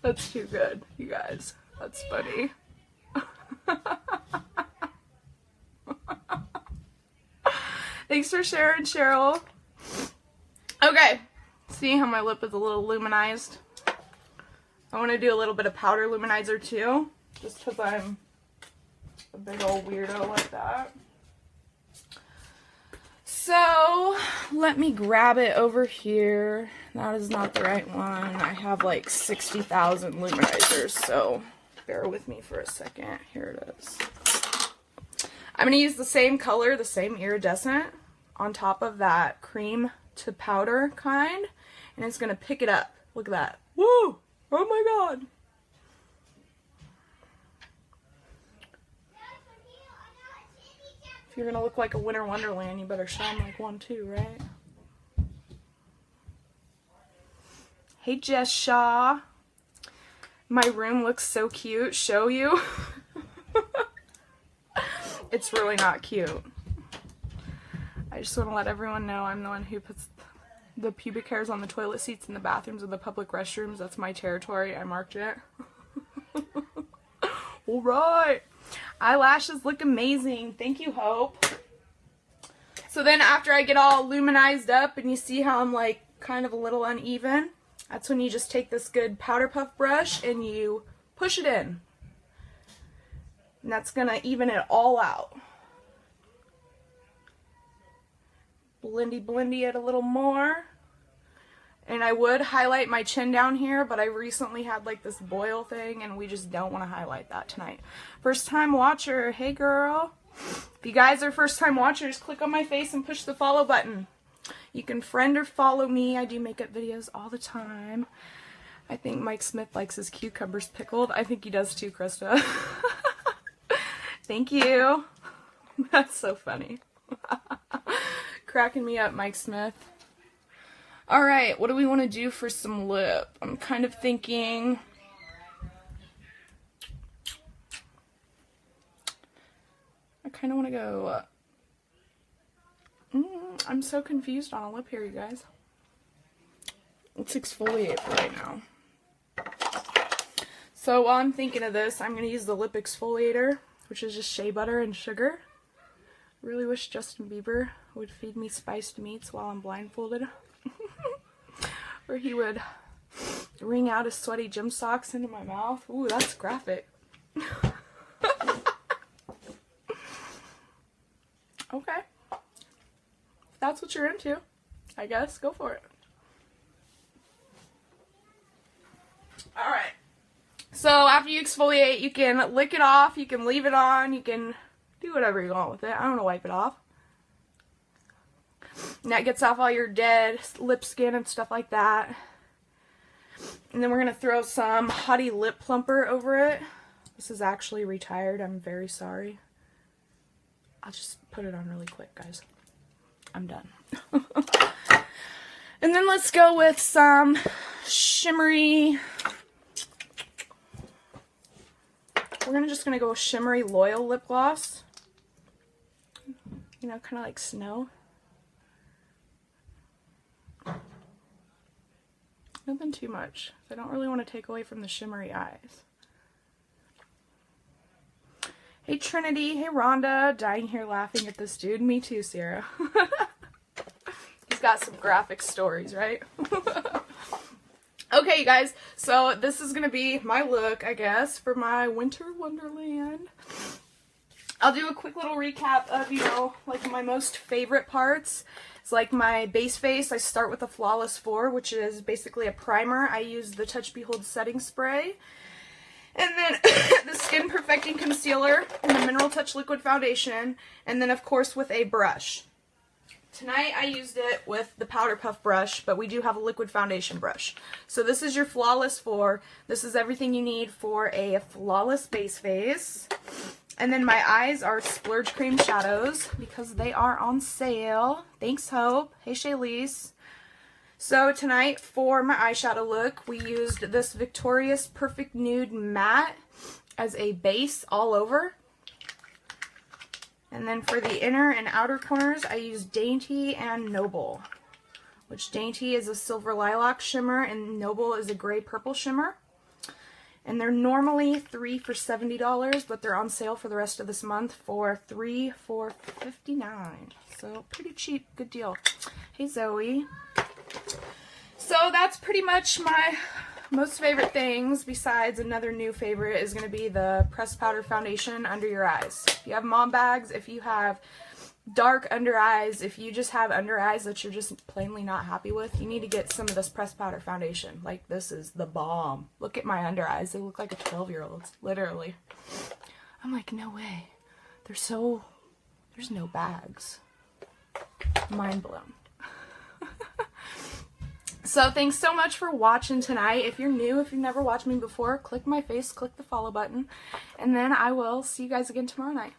That's too good, you guys. That's funny. Thanks for sharing, Cheryl. Okay, see how my lip is a little luminized? I want to do a little bit of powder luminizer too, just because I'm a big old weirdo like that. So, let me grab it over here. That is not the right one. I have like 60,000 luminizers, so bear with me for a second. Here it is. I'm going to use the same color, the same iridescent, on top of that cream to powder kind, and it's going to pick it up. Look at that. Woo! Oh my god! If you're going to look like a winter wonderland, you better shine like one too, right? Hey Jess Shaw. My room looks so cute. Show you? It's really not cute. I just want to let everyone know I'm the one who puts the pubic hairs on the toilet seats in the bathrooms of the public restrooms. That's my territory. I marked it. Alright. Eyelashes look amazing. Thank you, Hope. So then after I get all luminized up and you see how I'm like kind of a little uneven, that's when you just take this good powder puff brush and you push it in. And that's going to even it all out. Blendy blendy it a little more. And I would highlight my chin down here, but I recently had like this boil thing and we just don't want to highlight that tonight. First time watcher, hey girl. If you guys are first time watchers, click on my face and push the follow button. You can friend or follow me. I do makeup videos all the time. I think Mike Smith likes his cucumbers pickled. I think he does too, Krista. Thank you. That's so funny. Cracking me up, Mike Smith. Alright, what do we want to do for some lip? I'm kind of thinking... I kind of want to go... I'm so confused on a lip here, you guys. Let's exfoliate for right now. So while I'm thinking of this, I'm going to use the lip exfoliator, which is just shea butter and sugar. I really wish Justin Bieber would feed me spiced meats while I'm blindfolded. Or he would wring out his sweaty gym socks into my mouth. Ooh, that's graphic. Okay. If that's what you're into, I guess, go for it. Alright. So after you exfoliate, you can lick it off, you can leave it on, you can do whatever you want with it. I don't want to wipe it off. And that gets off all your dead lip skin and stuff like that. And then we're going to throw some Hottie Lip Plumper over it. This is actually retired. I'm very sorry. I'll just put it on really quick, guys. I'm done. And then let's go with some shimmery. We're just gonna go with shimmery Loyal lip gloss. You know, kind of like snow. Nothing too much. I don't really want to take away from the shimmery eyes. Hey Trinity, hey Rhonda, dying here laughing at this dude. Me too, Sierra. He's got some graphic stories, right? Okay, you guys, so this is going to be my look, I guess, for my Winter Wonderland. I'll do a quick little recap of, you know, like my most favorite parts. It's like my base face. I start with the Flawless 4, which is basically a primer. I use the Touch Behold setting spray. And then the Skin Perfecting Concealer and the Mineral Touch Liquid Foundation. And then, of course, with a brush. Tonight I used it with the Powder Puff brush, but we do have a liquid foundation brush. So this is your Flawless 4. This is everything you need for a flawless base face. And then my eyes are Splurge Cream Shadows because they are on sale. Thanks, Hope. Hey, Shaylise. So tonight for my eyeshadow look, we used this Victorious Perfect Nude Matte as a base all over. And then for the inner and outer corners, I used Dainty and Noble, which Dainty is a silver lilac shimmer and Noble is a gray purple shimmer. And they're normally 3 for $70, but they're on sale for the rest of this month for 3 for $59. So pretty cheap, good deal. Hey Zoe. So that's pretty much my most favorite things, besides another new favorite is going to be the pressed powder foundation under your eyes. If you have mom bags, if you have dark under eyes, if you just have under eyes that you're just plainly not happy with, you need to get some of this pressed powder foundation. Like, this is the bomb. Look at my under eyes. They look like a 12-year-old's, literally. I'm like, no way. There's no bags. Mind blown. So thanks so much for watching tonight. If you're new, if you've never watched me before, click my face, click the follow button, and then I will see you guys again tomorrow night.